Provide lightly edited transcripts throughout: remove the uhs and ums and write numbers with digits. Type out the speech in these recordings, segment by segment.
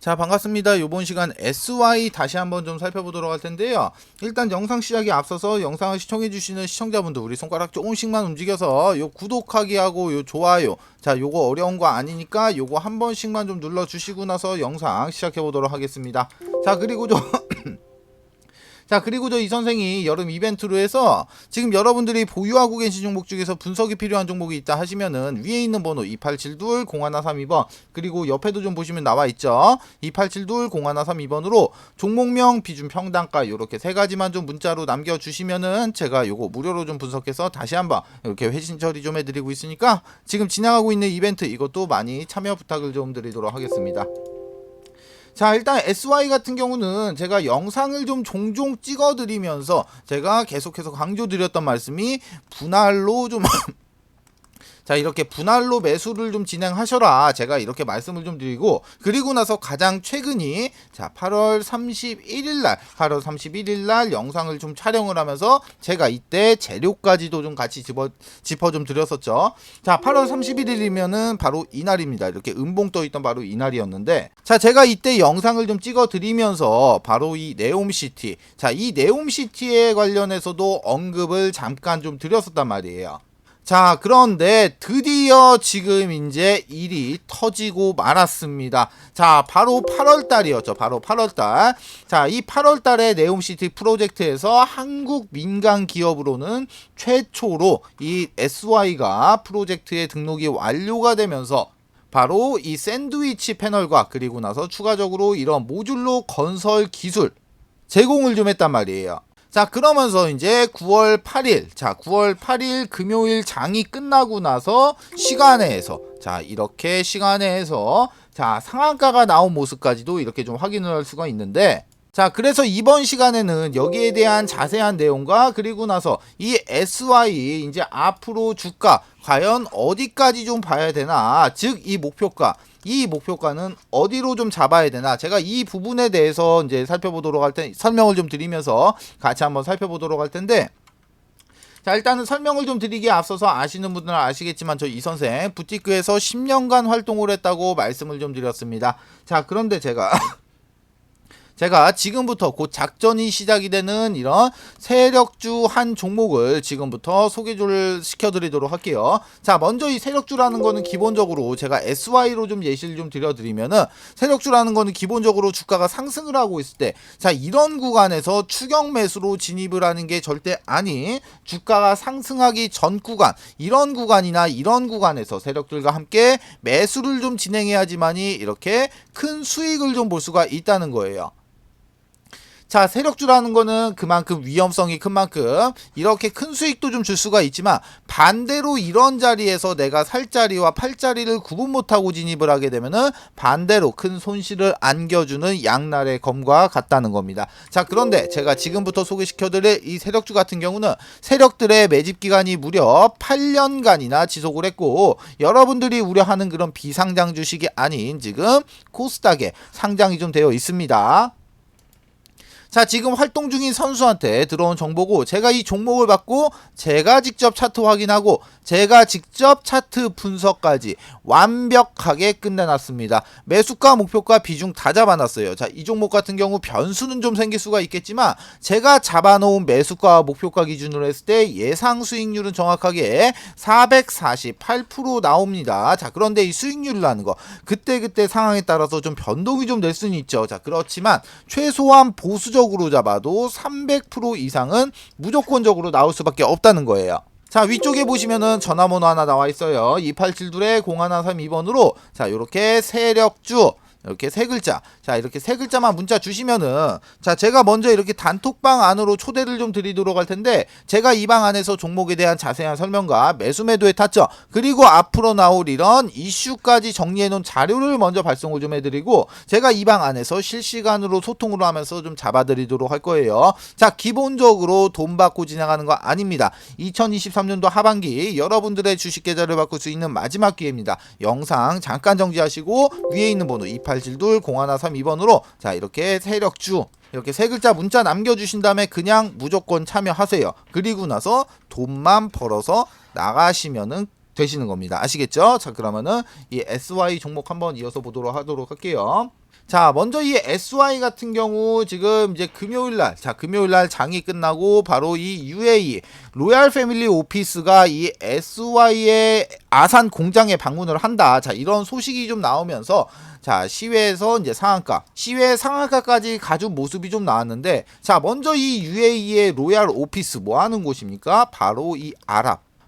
자, 반갑습니다. 이번 시간 SY 다시 한번 좀 살펴보도록 할 텐데요. 일단 영상 시작에 앞서서 영상을 시청해주시는 시청자분들 우리 손가락 조금씩만 움직여서 요 구독하기하고 요 좋아요, 자 요거 어려운 거 아니니까 요거 한 번씩만 좀 눌러주시고 나서 영상 시작해보도록 하겠습니다. 자, 그리고 좀 이 선생이 여름 이벤트로 해서 지금 여러분들이 보유하고 계신 종목 중에서 분석이 필요한 종목이 있다 하시면은 위에 있는 번호 2872-0132번, 그리고 옆에도 좀 보시면 나와 있죠. 2872-0132번으로 종목명, 비중, 평단가 요렇게 세 가지만 좀 문자로 남겨주시면은 제가 요거 무료로 좀 분석해서 다시 한번 이렇게 회신 처리 좀 해드리고 있으니까 지금 진행하고 있는 이벤트 이것도 많이 참여 부탁을 좀 드리도록 하겠습니다. 자, 일단 SY 같은 경우는 제가 영상을 좀 종종 찍어드리면서 제가 계속해서 강조드렸던 말씀이 분할로 좀 자, 이렇게 분할로 매수를 좀 진행하셔라, 제가 이렇게 말씀을 좀 드리고, 그리고 나서 가장 최근이 자 8월 31일날 영상을 좀 촬영을 하면서 제가 이때 재료까지도 좀 같이 짚어 좀 드렸었죠. 자, 8월 31일이면은 바로 이날입니다. 이렇게 음봉 떠 있던 바로 이날이었는데, 자 제가 이때 영상을 좀 찍어 드리면서 바로 이 네옴시티, 자 이 네옴시티에 관련해서도 언급을 잠깐 좀 드렸었단 말이에요. 자, 그런데 드디어 지금 이제 일이 터지고 말았습니다. 자, 바로 8월달이었죠. 바로 8월달. 자, 이 8월달에 네옴시티 프로젝트에서 한국 민간 기업으로는 최초로 이 SY가 프로젝트에 등록이 완료가 되면서 바로 이 샌드위치 패널과 그리고 나서 추가적으로 이런 모듈로 건설 기술 제공을 좀 했단 말이에요. 자, 그러면서 이제 9월 8일, 자 9월 8일 금요일 장이 끝나고 나서 시간에서, 자 이렇게 시간에서 자 상한가가 나온 모습까지도 이렇게 좀 확인을 할 수가 있는데, 자 그래서 이번 시간에는 여기에 대한 자세한 내용과 그리고 나서 이 SY 이제 앞으로 주가 과연 어디까지 좀 봐야 되나, 즉 이 목표가는 어디로 좀 잡아야 되나, 제가 이 부분에 대해서 이제 살펴보도록 할 때 설명을 좀 드리면서 같이 한번 살펴보도록 할 텐데, 자 일단은 설명을 좀 드리기에 앞서서 아시는 분들은 아시겠지만 저 이 선생 부티크에서 10년간 활동을 했다고 말씀을 좀 드렸습니다. 자, 그런데 제가 지금부터 곧 작전이 시작이 되는 이런 세력주 한 종목을 지금부터 소개를 시켜드리도록 할게요. 자, 먼저 이 세력주라는 거는 기본적으로 제가 SY로 좀 예시를 좀 드려드리면은, 세력주라는 거는 기본적으로 주가가 상승을 하고 있을 때, 자 이런 구간에서 추격 매수로 진입을 하는 게 절대 아닌, 주가가 상승하기 전 구간, 이런 구간이나 이런 구간에서 세력들과 함께 매수를 좀 진행해야지만이 이렇게 큰 수익을 좀 볼 수가 있다는 거예요. 자, 세력주라는 거는 그만큼 위험성이 큰 만큼 이렇게 큰 수익도 좀 줄 수가 있지만, 반대로 이런 자리에서 내가 살 자리와 팔 자리를 구분 못하고 진입을 하게 되면은 반대로 큰 손실을 안겨주는 양날의 검과 같다는 겁니다. 자, 그런데 제가 지금부터 소개시켜드릴 이 세력주 같은 경우는 세력들의 매집 기간이 무려 8년간이나 지속을 했고, 여러분들이 우려하는 그런 비상장 주식이 아닌 지금 코스닥에 상장이 좀 되어 있습니다. 자, 지금 활동 중인 선수한테 들어온 정보고, 제가 이 종목을 받고 제가 직접 차트 확인하고 제가 직접 차트 분석까지 완벽하게 끝내놨습니다. 매수가, 목표가, 비중 다 잡아놨어요. 자, 이 종목 같은 경우 변수는 좀 생길 수가 있겠지만 제가 잡아놓은 매수가, 목표가 기준으로 했을 때 예상 수익률은 정확하게 448% 나옵니다. 자, 그런데 이 수익률이라는 거 그때그때 상황에 따라서 좀 변동이 좀 될 수는 있죠. 자, 그렇지만 최소한 보수적으로 잡아도 300% 이상은 무조건적으로 나올 수밖에 없다는 거예요. 자, 위쪽에 보시면은 전화번호 하나 나와 있어요. 2872-0132번으로 자 요렇게 세력주 이렇게 세 글자, 자 이렇게 세 글자만 문자 주시면은, 자 제가 먼저 이렇게 단톡방 안으로 초대를 좀 드리도록 할 텐데, 제가 이 방 안에서 종목에 대한 자세한 설명과 매수 매도의 타점, 그리고 앞으로 나올 이런 이슈까지 정리해 놓은 자료를 먼저 발송을 좀 해드리고, 제가 이 방 안에서 실시간으로 소통을 하면서 좀 잡아드리도록 할 거예요. 자, 기본적으로 돈 받고 진행하는 거 아닙니다. 2023년도 하반기 여러분들의 주식 계좌를 바꿀 수 있는 마지막 기회입니다. 영상 잠깐 정지하시고 위에 있는 번호 2872-0132번으로 자 이렇게 세력주 이렇게 세 글자 문자 남겨주신 다음에 그냥 무조건 참여하세요. 그리고 나서 돈만 벌어서 나가시면은 되시는 겁니다. 아시겠죠? 자, 그러면은 이 SY 종목 한번 이어서 보도록 하도록 할게요. 자, 먼저 이 SY 같은 경우 지금 이제 금요일날, 자, 금요일날 장이 끝나고 바로 이 UAE 로얄 패밀리 오피스가 이 SY의 아산 공장에 방문을 한다. 자, 이런 소식이 좀 나오면서 자, 시외에서 이제 상한가, 시외 상한가까지 가준 모습이 좀 나왔는데, 자, 먼저 이 UAE의 로얄 오피스 뭐 하는 곳입니까? 바로 이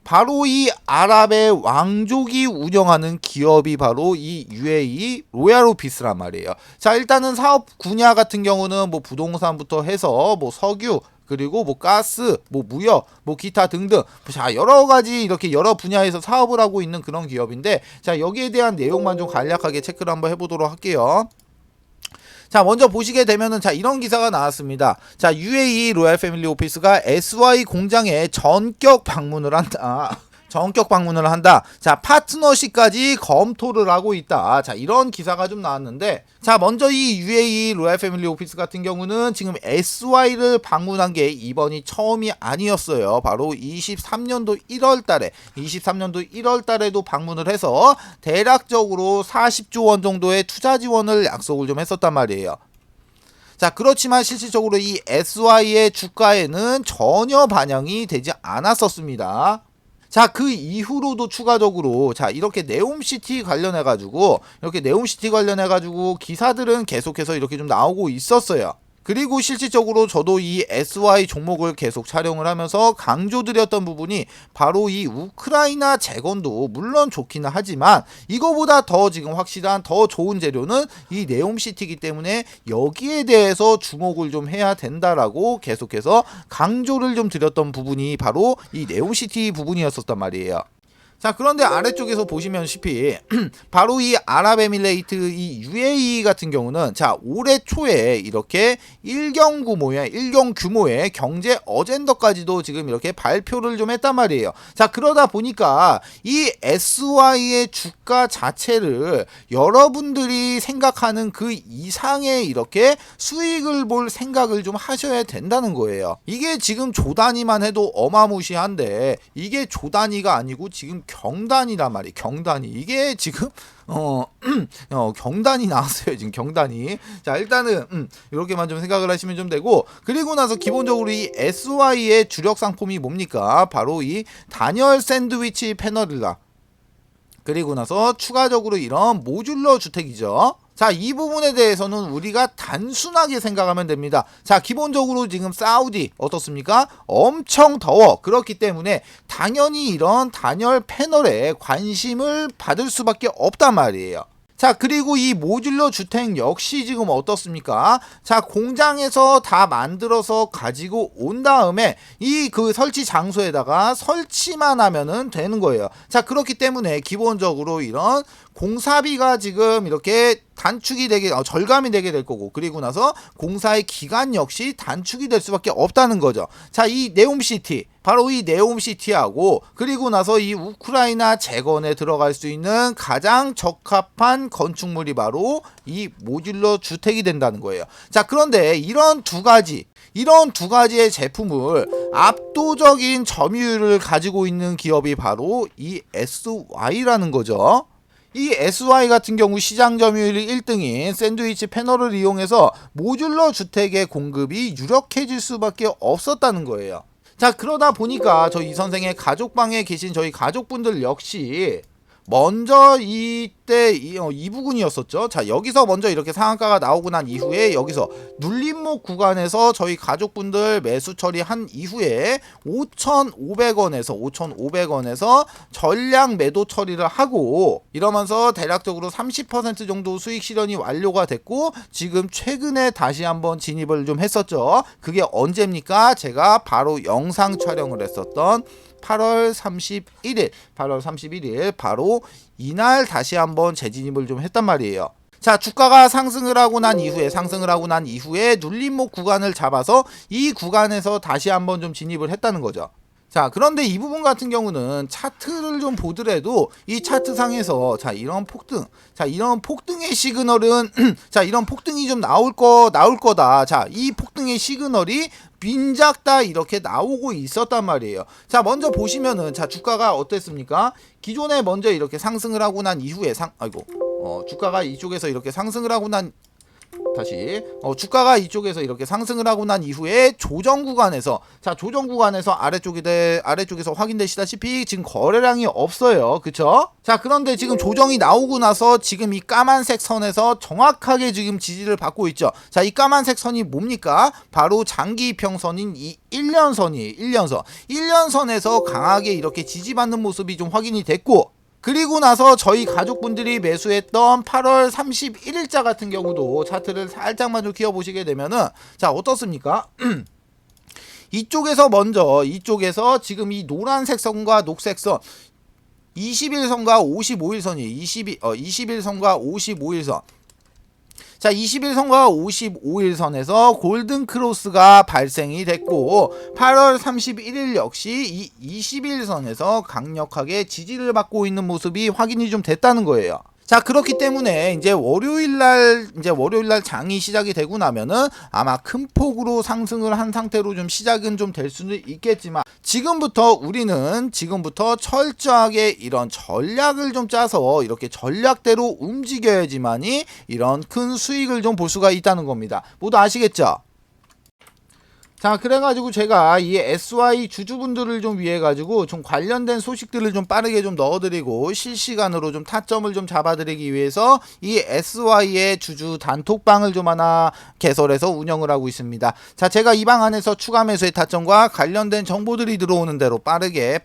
바로 이 아랍의 왕족이 운영하는 기업이 바로 이 UAE 로얄 오피스란 말이에요. 자, 일단은 사업 분야 같은 경우는 뭐 부동산부터 해서 뭐 석유, 그리고 뭐 가스, 뭐 무역, 뭐 기타 등등, 자, 여러 가지 이렇게 여러 분야에서 사업을 하고 있는 그런 기업인데, 자, 여기에 대한 내용만 좀 간략하게 체크를 한번 해보도록 할게요. 자, 먼저 보시게 되면은 자, 이런 기사가 나왔습니다. 자, UAE 로얄 패밀리 오피스가 SY 공장에 전격 방문을 한다. 전격 방문을 한다. 자, 파트너십까지 검토를 하고 있다. 자, 이런 기사가 좀 나왔는데, 자, 먼저 이 UAE 로얄 패밀리 오피스 같은 경우는 지금 SY를 방문한 게 이번이 처음이 아니었어요. 바로 23년도 1월 달에도 방문을 해서 대략적으로 40조 원 정도의 투자 지원을 약속을 좀 했었단 말이에요. 자, 그렇지만 실질적으로 이 SY의 주가에는 전혀 반영이 되지 않았었습니다. 자, 그 이후로도 추가적으로 자, 이렇게 네옴시티 관련해가지고 기사들은 계속해서 이렇게 좀 나오고 있었어요. 그리고 실질적으로 저도 이 SY 종목을 계속 촬영을 하면서 강조드렸던 부분이 바로 이 우크라이나 재건도 물론 좋기는 하지만 이거보다 더 지금 확실한 더 좋은 재료는 이 네옴시티이기 때문에 여기에 대해서 주목을 좀 해야 된다라고 계속해서 강조를 좀 드렸던 부분이 바로 이 네옴시티 부분이었었단 말이에요. 자, 그런데 아래쪽에서 보시면시피 바로 이 아랍에미레이트 이 UAE 같은 경우는 자, 올해 초에 이렇게 일경 규모의 경제 어젠더까지도 지금 이렇게 발표를 좀 했단 말이에요. 자, 그러다 보니까 이 SY의 주가 자체를 여러분들이 생각하는 그 이상의 이렇게 수익을 볼 생각을 좀 하셔야 된다는 거예요. 이게 지금 조 단위만 해도 어마무시한데 이게 조 단위가 아니고 지금 경단이란 말이에요. 경단이. 이게 지금 경단이 나왔어요. 지금 경단이. 자, 일단은 이렇게만 좀 생각을 하시면 좀 되고, 그리고 나서 기본적으로 이 SY의 주력 상품이 뭡니까? 바로 이 단열 샌드위치 패널이다. 그리고 나서 추가적으로 이런 모듈러 주택이죠. 자, 이 부분에 대해서는 우리가 단순하게 생각하면 됩니다. 자, 기본적으로 지금 사우디 어떻습니까? 엄청 더워. 그렇기 때문에 당연히 이런 단열 패널에 관심을 받을 수밖에 없단 말이에요. 자, 그리고 이 모듈러 주택 역시 지금 어떻습니까? 자, 공장에서 다 만들어서 가지고 온 다음에 이 그 설치 장소에다가 설치만 하면은 되는 거예요. 자, 그렇기 때문에 기본적으로 이런 공사비가 지금 이렇게 단축이 되게 절감이 되게 될 거고, 그리고 나서 공사의 기간 역시 단축이 될 수밖에 없다는 거죠. 자, 이 네옴시티, 바로 이 네옴시티하고 그리고 나서 이 우크라이나 재건에 들어갈 수 있는 가장 적합한 건축물이 바로 이 모듈러 주택이 된다는 거예요. 자, 그런데 이런 두 가지의 제품을 압도적인 점유율을 가지고 있는 기업이 바로 이 SY라는 거죠. 이 SY 같은 경우 시장 점유율이 1등인 샌드위치 패널을 이용해서 모듈러 주택의 공급이 유력해질 수밖에 없었다는 거예요. 자, 그러다 보니까 저 이 선생의 가족방에 계신 저희 가족분들 역시 먼저 이때 이 부분이었었죠. 자, 여기서 먼저 이렇게 상한가가 나오고 난 이후에 여기서 눌림목 구간에서 저희 가족분들 매수 처리한 이후에 5,500원에서 전량 매도 처리를 하고 이러면서 대략적으로 30% 정도 수익 실현이 완료가 됐고, 지금 최근에 다시 한번 진입을 좀 했었죠. 그게 언제입니까? 제가 바로 영상 촬영을 했었던 8월 31일 바로 이날 다시 한번 재진입을 좀 했단 말이에요. 자, 주가가 상승을 하고 난 이후에 눌림목 구간을 잡아서 이 구간에서 다시 한번 좀 진입을 했다는 거죠. 자, 그런데 이 부분 같은 경우는 차트를 좀 보더라도 이 차트 상에서 자, 이런 폭등. 자, 이런 폭등의 시그널은 자, 이런 폭등이 좀 나올 거다. 자, 이 폭등의 시그널이 빈작다 이렇게 나오고 있었단 말이에요. 자, 먼저 보시면은 자, 주가가 어땠습니까? 기존에 먼저 이렇게 상승을 하고 난 이후에 주가가 이쪽에서 이렇게 상승을 하고 난 주가가 이쪽에서 이렇게 상승을 하고 난 이후에 조정 구간에서 자, 조정 구간에서 아래쪽에서 확인되시다시피 지금 거래량이 없어요. 그쵸? 자, 그런데 지금 조정이 나오고 나서 지금 이 까만색 선에서 정확하게 지금 지지를 받고 있죠. 자, 이 까만색 선이 뭡니까? 바로 장기 이평선인 이 1년선이에요. 1년선에서 강하게 이렇게 지지받는 모습이 좀 확인이 됐고, 그리고 나서 저희 가족분들이 매수했던 8월 31일자 같은 경우도 차트를 살짝만 좀 키워보시게 되면은 자, 어떻습니까? 이쪽에서 지금 이 노란색 선과 녹색 선 21선과 55일선이에요. 21선과 55일선. 자, 21선과 55일선에서 골든 크로스가 발생이 됐고 8월 31일 역시 이 21선에서 강력하게 지지를 받고 있는 모습이 확인이 좀 됐다는 거예요. 자, 그렇기 때문에 이제 월요일날 장이 시작이 되고 나면은 아마 큰 폭으로 상승을 한 상태로 좀 시작은 좀 될 수는 있겠지만 우리는 지금부터 철저하게 이런 전략을 좀 짜서 이렇게 전략대로 움직여야지만이 이런 큰 수익을 좀 볼 수가 있다는 겁니다. 모두 아시겠죠? 자, 그래가지고 제가 이 SY 주주분들을 좀 위해 가지고 좀 관련된 소식들을 좀 빠르게 좀 넣어드리고 실시간으로 좀 타점을 좀 잡아드리기 위해서 이 SY의 주주 단톡방을 좀 하나 개설해서 운영을 하고 있습니다. 자, 제가 이 방 안에서 추가 매수의 타점과 관련된 정보들이 들어오는 대로 빠르게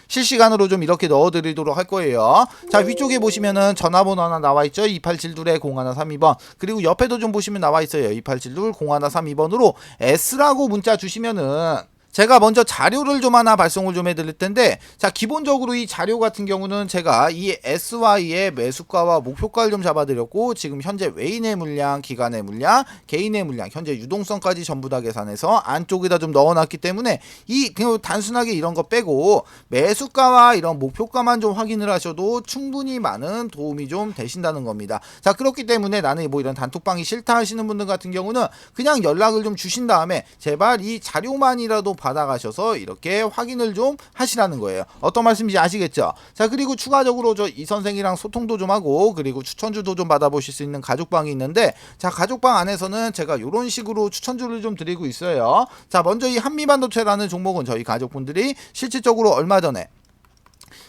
실시간으로 좀 이렇게 넣어드리도록 할 거예요. 자, 위쪽에 보시면은 전화번호 하나 나와있죠. 2872-0132번. 그리고 옆에도 좀 보시면 나와있어요. 2872-0132번으로 S라고 문자 주시면은 제가 먼저 자료를 좀 하나 발송을 좀 해드릴 텐데, 자, 기본적으로 이 자료 같은 경우는 제가 이 SY의 매수가와 목표가를 좀 잡아드렸고, 지금 현재 외인의 물량, 기관의 물량, 개인의 물량, 현재 유동성까지 전부 다 계산해서 안쪽에다 좀 넣어놨기 때문에 그냥 단순하게 이런 거 빼고 매수가와 이런 목표가만 좀 확인을 하셔도 충분히 많은 도움이 좀 되신다는 겁니다. 자, 그렇기 때문에 나는 뭐 이런 단톡방이 싫다 하시는 분들 같은 경우는 그냥 연락을 좀 주신 다음에 제발 이 자료만이라도 받아가셔서 이렇게 확인을 좀 하시라는 거예요. 어떤 말씀인지 아시겠죠? 자, 그리고 추가적으로 저 이 선생이랑 소통도 좀 하고 그리고 추천주도 좀 받아보실 수 있는 가족방이 있는데, 자, 가족방 안에서는 제가 이런 식으로 추천주를 좀 드리고 있어요. 자, 먼저 이 한미반도체라는 종목은 저희 가족분들이 실질적으로 얼마 전에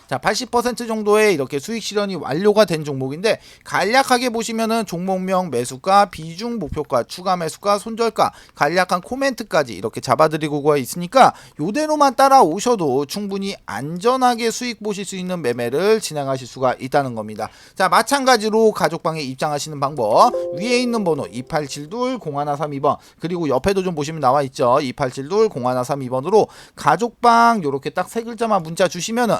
자, 80% 정도의 이렇게 수익 실현이 완료가 된 종목인데, 간략하게 보시면은 종목명, 매수가, 비중, 목표가, 추가 매수가, 손절가, 간략한 코멘트까지 이렇게 잡아드리고 있으니까 요대로만 따라오셔도 충분히 안전하게 수익 보실 수 있는 매매를 진행하실 수가 있다는 겁니다. 자, 마찬가지로 가족방에 입장하시는 방법, 위에 있는 번호 2872-0132번, 그리고 옆에도 좀 보시면 나와있죠. 2872-0132번으로 가족방 요렇게 딱 세 글자만 문자 주시면은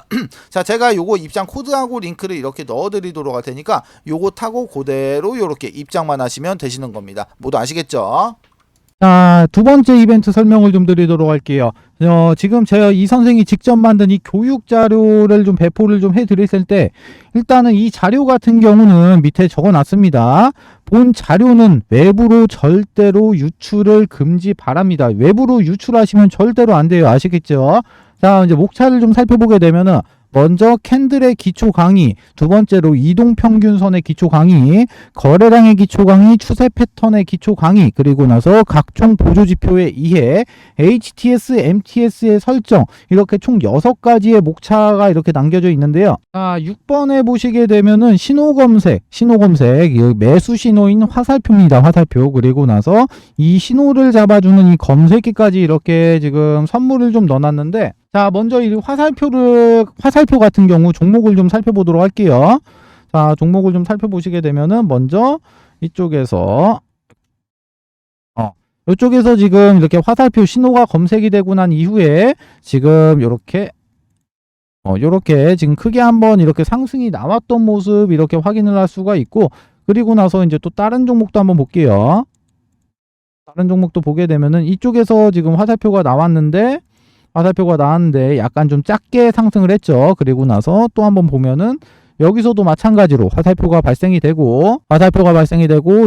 자, 제가 요거 입장 코드하고 링크를 이렇게 넣어드리도록 할 테니까 요거 타고 그대로 요렇게 입장만 하시면 되시는 겁니다. 모두 아시겠죠? 자, 두 번째 이벤트 설명을 좀 드리도록 할게요. 지금 제가 이 선생이 직접 만든 이 교육 자료를 좀 배포를 좀 해드렸을 때, 일단은 이 자료 같은 경우는 밑에 적어 놨습니다. 본 자료는 외부로 절대로 유출을 금지 바랍니다. 외부로 유출하시면 절대로 안 돼요. 아시겠죠? 자, 이제 목차를 좀 살펴보게 되면은, 먼저 캔들의 기초 강의, 두 번째로 이동평균선의 기초 강의, 거래량의 기초 강의, 추세 패턴의 기초 강의, 그리고 나서 각종 보조지표의 이해, HTS, MTS의 설정, 이렇게 총 6가지의 목차가 이렇게 남겨져 있는데요. 자, 6번에 보시게 되면은 신호검색, 매수 신호인 화살표입니다. 화살표. 그리고 나서 이 신호를 잡아주는 이 검색기까지 이렇게 지금 선물을 좀 넣어놨는데, 자, 먼저 이 화살표 같은 경우 종목을 좀 살펴보도록 할게요. 자, 종목을 좀 살펴보시게 되면은 먼저 이쪽에서 이쪽에서 지금 이렇게 화살표 신호가 검색이 되고 난 이후에 지금 요렇게 지금 크게 한번 이렇게 상승이 나왔던 모습 이렇게 확인을 할 수가 있고, 그리고 나서 이제 또 다른 종목도 한번 볼게요. 다른 종목도 보게 되면은 이쪽에서 지금 화살표가 나왔는데, 화살표가 나왔는데 약간 좀 작게 상승을 했죠. 그리고 나서 또 한번 보면은 여기서도 마찬가지로 화살표가 발생이 되고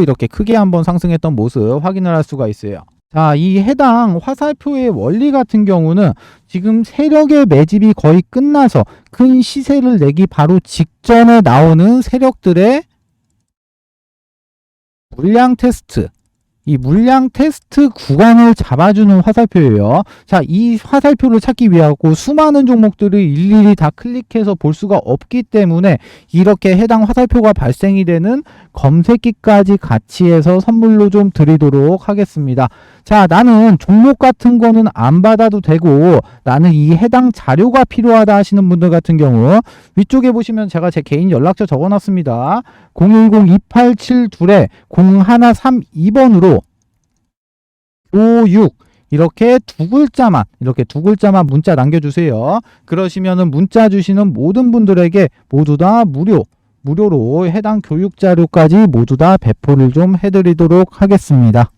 이렇게 크게 한번 상승했던 모습 확인을 할 수가 있어요. 자, 이 해당 화살표의 원리 같은 경우는 지금 세력의 매집이 거의 끝나서 큰 시세를 내기 바로 직전에 나오는 세력들의 물량 테스트, 이 물량 테스트 구간을 잡아주는 화살표예요. 자, 이 화살표를 찾기 위하고 수많은 종목들을 일일이 다 클릭해서 볼 수가 없기 때문에 이렇게 해당 화살표가 발생이 되는 검색기까지 같이 해서 선물로 좀 드리도록 하겠습니다. 자, 나는 종목 같은 거는 안 받아도 되고 나는 이 해당 자료가 필요하다 하시는 분들 같은 경우 위쪽에 보시면 제가 제 개인 연락처 적어놨습니다. 010-2872-0132번으로 교육 이렇게 두 글자만 문자 남겨주세요. 그러시면은 문자 주시는 모든 분들에게 모두 다 무료로 해당 교육 자료까지 모두 다 배포를 좀 해드리도록 하겠습니다.